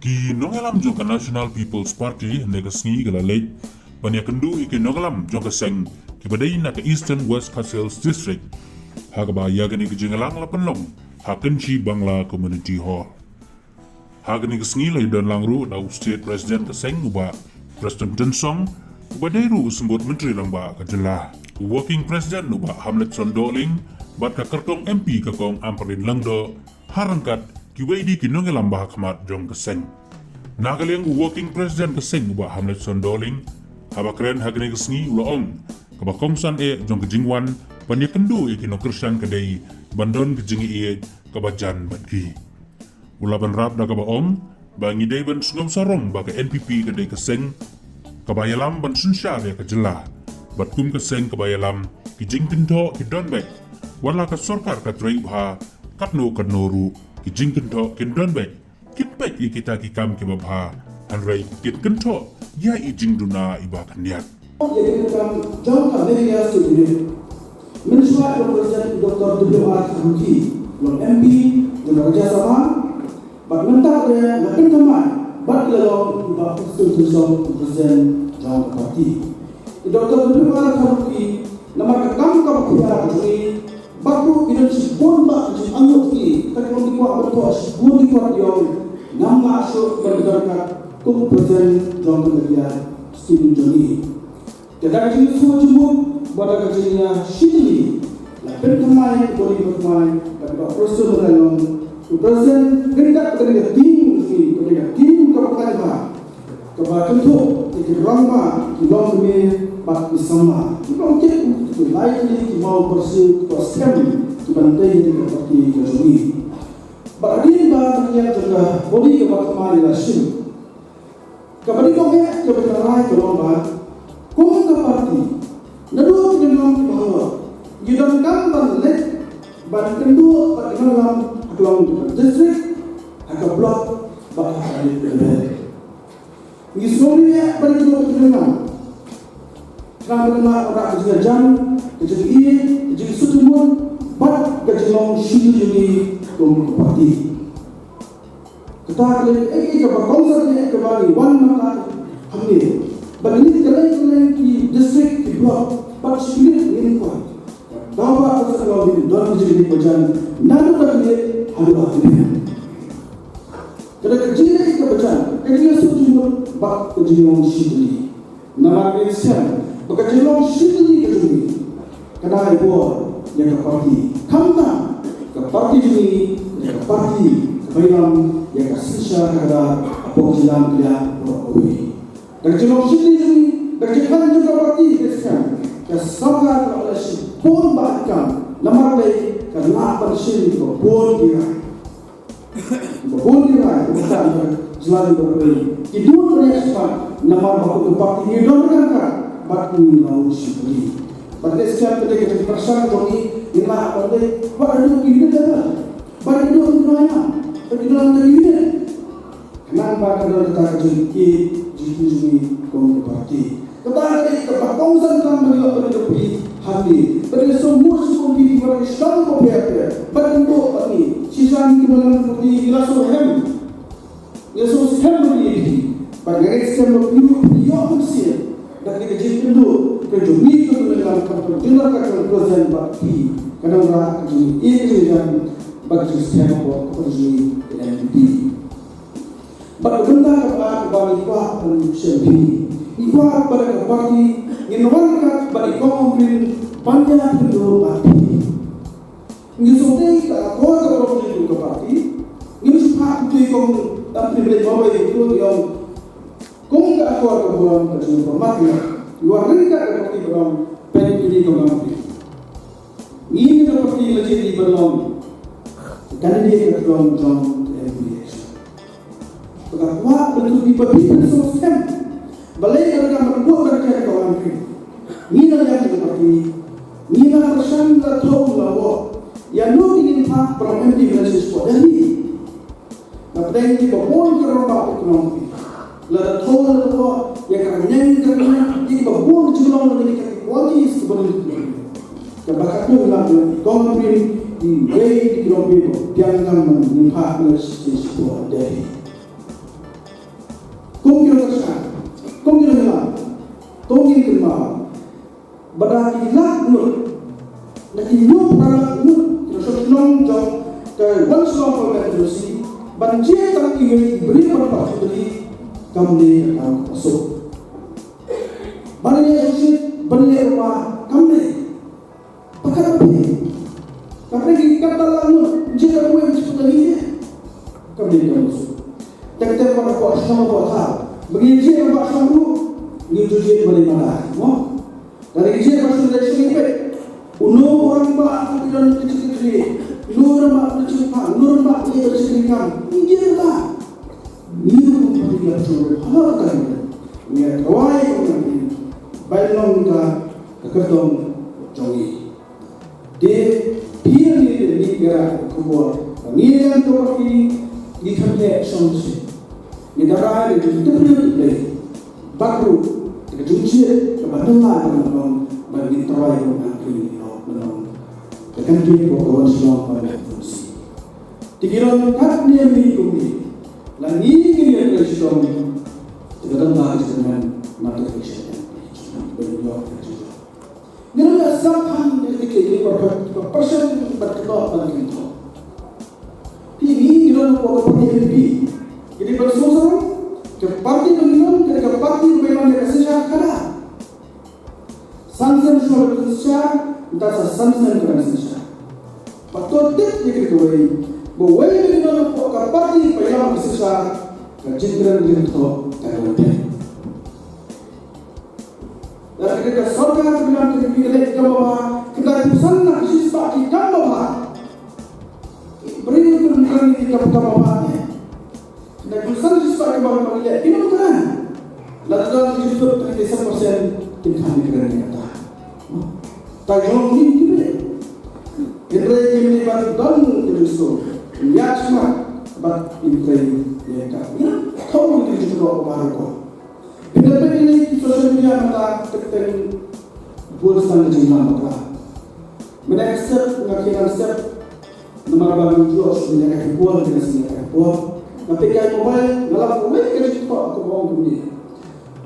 Ki nongelam jongka National People's Party nega sngi gala late banya kendu iki nongelam jongka seng ki badai na ke Eastern West Castles District haga ba yagani ke jengalang la penlong hakenchi Bangla Community Hall haga ni ke sngi lai dan langru na State President ke seng uba Preston Tensong uba dairu sembut menteri langba ke jelah Working President uba Hamlet Sondoling bat ka kertong MP ke kong Amperin Langdo harangkat kiwaidi kinongelam bah kamat jong keseng. Nakaliang working president keseng ubah Hamlet Sondoling, haba keren hagane kesengi ulaong, kaba kongsan jong kejingwan, banyak kendu kinokersan kedai, bandon kejingi kaba jan badki. Ulaban rap da kaba ong, bangi day ban sungam sarong baka NPP kedai keseng, kaba yalam ban sunsyar ke jelah, batkum keseng kaba yalam, kijing pinto kidonbek, wala ka sorkar ka traibha, katno kadnoru, kijing kento kindonbek kitbek kita kikam kibabha hanrai kit kento ya ijing duna iba kandiat jadi kam jauh kan dari ya sendiri menyuat Presiden Dr. W.R. Hamki lon MP dengan Raja Sama bak mentak dia makin teman bak lelong bak Presiden jauh parti Dr. W.R. Hamki nama kekam kabupaten ini baku ina sibon ba ji angot ki tak ko di kwa to sibon di kwa yo nama aso berdarka kum present jong dia Stephen Johnny kada ji so jumu bada ka ji ya shitli la pen kamai ko di kamai ba professor dalon present genda kada tim ki kada tim ka pa ka ba tentu ki ramba ki long me ba isama ki long ke lainnya ki mau bersih koskem ki bantai di seperti kejuni. Bagi banyak juga bodi ke bakmari lasin. Kabadi ko ke berai ke lomba kung ke parti. Nadu dengan bahwa yudon kamban lek ban kendu pada dalam aklong district agak blok bakal ada. Ngisori bagi ko dengan Karena orang kerja jam, kerja ini, kerja setumun, bat kerja long shield jadi parti. Kita lagi kepada konsep ni kembali, one maka hamil. Bagi kalian di district di blok, bat shield ini kuat. Bawa kerja long ini, dalam kerja berjalan, nanti lagi ada ini. Kalau kerja ini berjalan, kerja setumun, bat kerja long shield ini. Nama Kristian. Bekerja sendiri ke sini, kena ibu yang ke parti, kamna ke parti ini, yang ke parti kebayang yang ke sisa kada apa jalan dia berlaku. Bekerja sendiri, bekerja juga parti keskan, kesalahan oleh si pun bahkan nama lagi kena bersih ke pun dia bukan selalu berbeda. Itu terlihat nama waktu parti ini dominan. Batu laut sipuli. Pada setiap ketika kita persan kami inilah pada pada ini dah. Pada itu mana? Pada dalam ini. Kenapa kita letak jadi ini kong parti? Tetapi kita kongsan dalam beliau berdiri hati. Pada semua sekolah pada Islam kopiah. Pada itu kami sisa ini dalam seperti ilaso hem. Ilaso hem ini. Pada Islam beliau bersih. Dan kita jadi dulu kejumi itu dengan perjuangan kerajaan parti karena orang ini yang bagi sistem kerajaan NPP. Bagaimana kepada ikhwan dan ikhwan pada parti yang menawarkan bagi konflik panjang dulu parti. Ini sudah kita kuat ke parti. Ini sudah kita tapi bagaimana itu yang kung ka ako ang kabulang kasi informatika, luar rin ka kapati belum penipili ko lang. Ini kapati lagi belum kandidat belum John MPS. Pagkakwa bentuk dipapilin sa sistem, balay ka berbuat kerja ke orang lain. Ini yang seperti ini persen atau lawa yang lu ingin pak belum MPS sekolah ini. Tapi kita pun kerana ekonomi. La tola la yang kanyang kerana jadi babuang julong lagi kaki kuali sebelum itu. Kebakat tu lah komprin di way di kilometer jangan menimpa plus di sebuah dari. kira kerja, kira hilang, tongki kerma, badan hilang nur, nanti nur orang nur, terus long jom, ke one slong orang terus banjir tak ingin beri berapa beri kami akan masuk. Banyak susit, banyak rumah kami, pakai apa? Tapi kita lalu jika kau cepat lagi, kami akan masuk. Kita pada buat sama buat hal. Bagi jika buat sama dulu, ni tujuan beri mana? Mo? Dari jika masuk dari sini, uno orang bah kita kecil-kecil. Nur mak bercakap, nur mak dia bercakap. Ini lah. Ini pun dia bercakap. Hal kan? Ini kawai orang ini. Baik long kita ketong jongi. Dia ni gerak kuat. Ni yang tu di tempat solusi. Ni darah itu terus lagi. Baru kita cuci kebetulan orang bagi kawai orang ini. Akan dia bawa selama pada fungsi. Tikiran kat dia mengikuti. Lagi dia beristirahat. Tidak ada dengan mata kecil. Berdua kecil. Dia ada sampai ketika dia berpersen berkeluar bagi itu. Ini dia bawa parti LP. Jadi bersusah ke parti dominan ketika parti memang dia sesuatu kala. Sansan suara sesuatu. Entah sansan kerana sesuatu. Patut dia kekawai. Bahawa ini dalam pokok parti payah bersesat kejengkeran itu terlalu. Dan ketika sorga bilang kepada bawah kita pesan nak siswa di bawah. Beri kemudian di bawah. Dan pesan siswa di bawah ini bukan. Lalu itu 37% tingkat negara kata. Tak jauh ini. Indra ini baru don terus ya cuma bat Indra ya kan kau ini juga baru kau Indra ini sosial media mata terkait bosan dengan mata mereka step ngakiran step nomor baru jual sebenarnya buat dengan sebenarnya buat tapi kalau mobile dalam mobile kerja itu aku bawa begini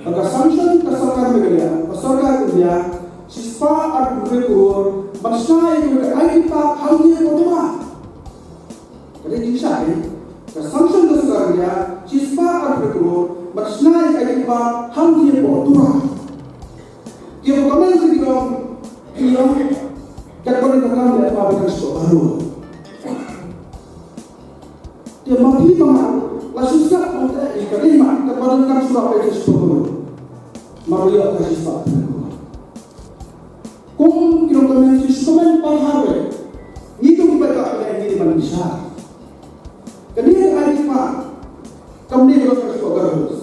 agar sanction kesalahan mereka kesalahan dia siswa ada berkurang Maksudnya itu kita hanya berdoa. Jadi bisa ni, kesanction kesekarang dia, siswa berdoa. Maksudnya kita hanya berdoa. Dia bukan sekitar dia, kita boleh dengar dia apa berkata baru. Dia mati mana? Lalu susah kita ikhlas, kita boleh dengar surah berkata baru. Maria kasih sifat. Kung kami instrumen parhawe itu kita akan jadi manusia. Kemudian kita kami berlaku sebagai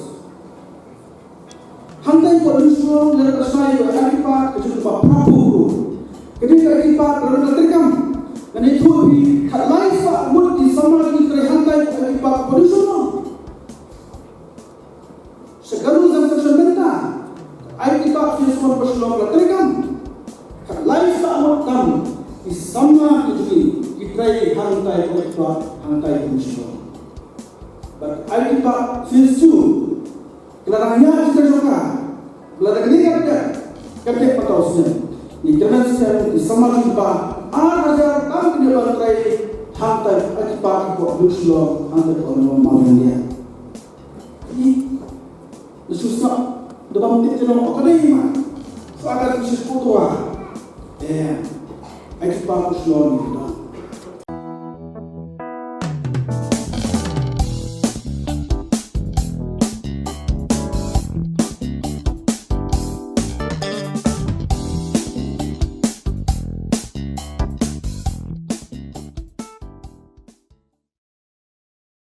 hantai polisi dari asai kita kecuali Prabu. Kemudian kita berlaku terkam dan itu di lain pak mud di sama kita hantai kita polisi. Sekarang zaman sebentar, kita semua berselong terkam. Lain sama kamu di sama itu kita hantai kita hantai musuh. But I kita sesuatu kelarangnya kita juga kelarang ini kerja patosnya. Di kerana di sama kita ada tak dia hantai hantai kita musuh hantai orang malam dia. Ini susah dalam titik dalam akademi. Soalan khusus putua. Ekspor Islam